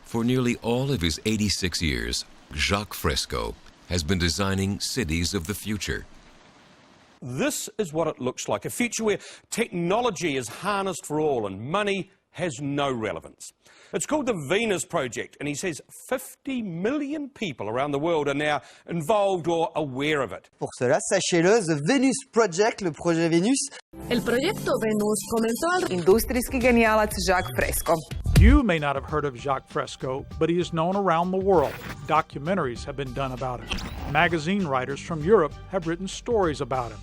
For nearly all of his 86 years, Jacque Fresco has been designing cities of the future. This is what it looks like, a future where technology is harnessed for all and money has no relevance. It's called the Venus Project, and he says 50 million people around the world are now involved or aware of it. Pour cela, sachez-le, the Venus Project, le projet Venus. El proyecto Venus comenzó al industrijski genijalac Jacque Fresco. You may not have heard of Jacque Fresco, but he is known around the world. Documentaries have been done about him. Magazine writers from Europe have written stories about him.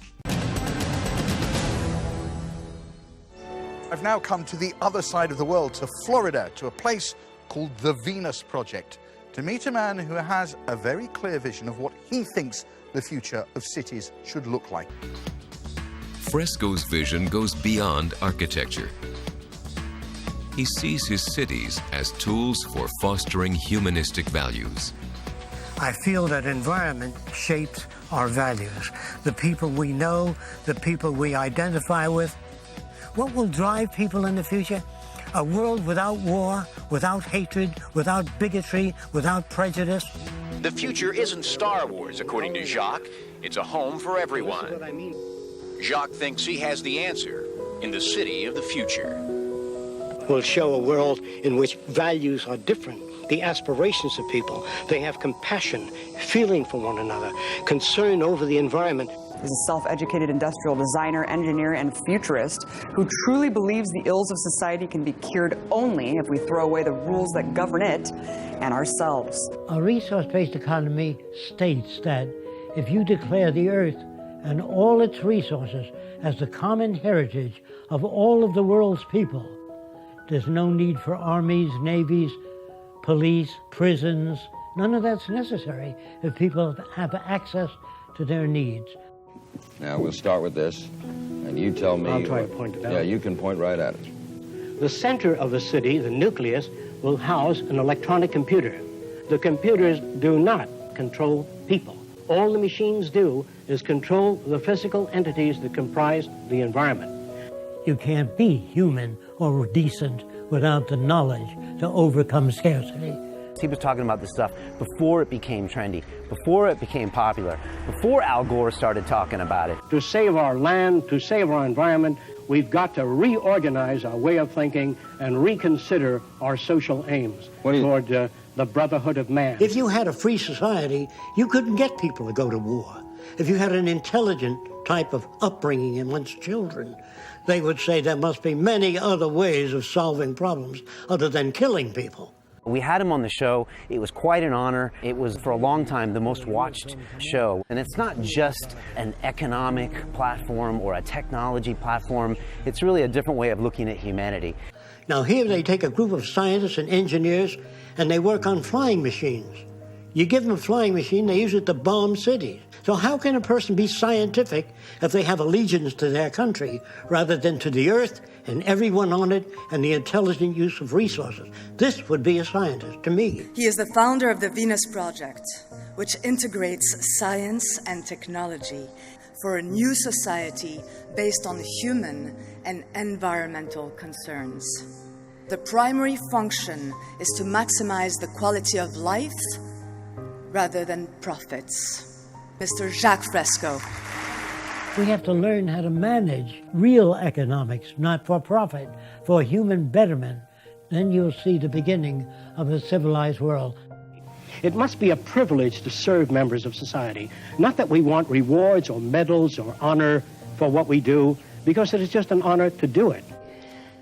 I've now come to the other side of the world, to Florida, to a place called the Venus Project, to meet a man who has a very clear vision of what he thinks the future of cities should look like. Fresco's vision goes beyond architecture. He sees his cities as tools for fostering humanistic values. I feel that environment shapes our values. The people we know, the people we identify with. What will drive people in the future? A world without war, without hatred, without bigotry, without prejudice. The future isn't Star Wars, according to Jacque. It's a home for everyone. Jacque thinks he has the answer in the city of the future. We'll show a world in which values are different. The aspirations of people. They have compassion, feeling for one another, concern over the environment. He's a self-educated industrial designer, engineer, and futurist who truly believes the ills of society can be cured only if we throw away the rules that govern it and ourselves. A resource-based economy states that if you declare the earth and all its resources as the common heritage of all of the world's people, there's no need for armies, navies, police, prisons. None of that's necessary if people have access to their needs. Now, we'll start with this, and you tell me... I'll try to point it out. Yeah, you can point right at it. The center of a city, the nucleus, will house an electronic computer. The computers do not control people. All the machines do is control the physical entities that comprise the environment. You can't be human or decent without the knowledge to overcome scarcity. He was talking about this stuff before it became trendy, before it became popular, before Al Gore started talking about it. To save our land, to save our environment, we've got to reorganize our way of thinking and reconsider our social aims toward the brotherhood of man. If you had a free society, you couldn't get people to go to war. If you had an intelligent type of upbringing amongst children, they would say there must be many other ways of solving problems other than killing people. We had him on the show. It was quite an honor. It was, for a long time, the most watched show. And it's not just an economic platform or a technology platform. It's really a different way of looking at humanity. Now here they take a group of scientists and engineers and they work on flying machines. You give them a flying machine, they use it to bomb cities. So how can a person be scientific if they have allegiance to their country rather than to the earth and everyone on it and the intelligent use of resources? This would be a scientist to me. He is the founder of the Venus Project, which integrates science and technology for a new society based on human and environmental concerns. The primary function is to maximize the quality of life rather than profits. Mr. Jacque Fresco. We have to learn how to manage real economics, not for profit, for human betterment. Then you'll see the beginning of a civilized world. It must be a privilege to serve members of society. Not that we want rewards or medals or honor for what we do, because it is just an honor to do it.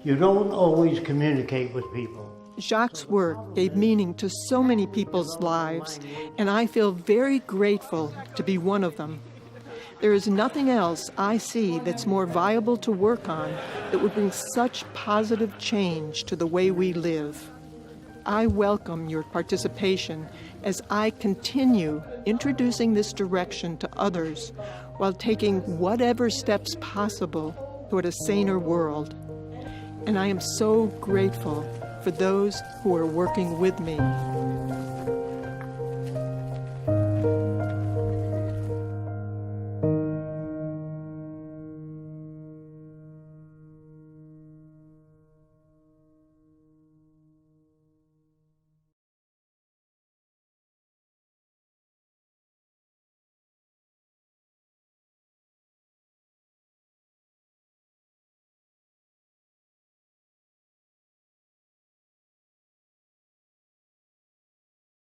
You don't always communicate with people. Jacque's work gave meaning to so many people's lives, and I feel very grateful to be one of them. There is nothing else I see that's more viable to work on that would bring such positive change to the way we live. I welcome your participation as I continue introducing this direction to others while taking whatever steps possible toward a saner world. And I am so grateful for those who are working with me.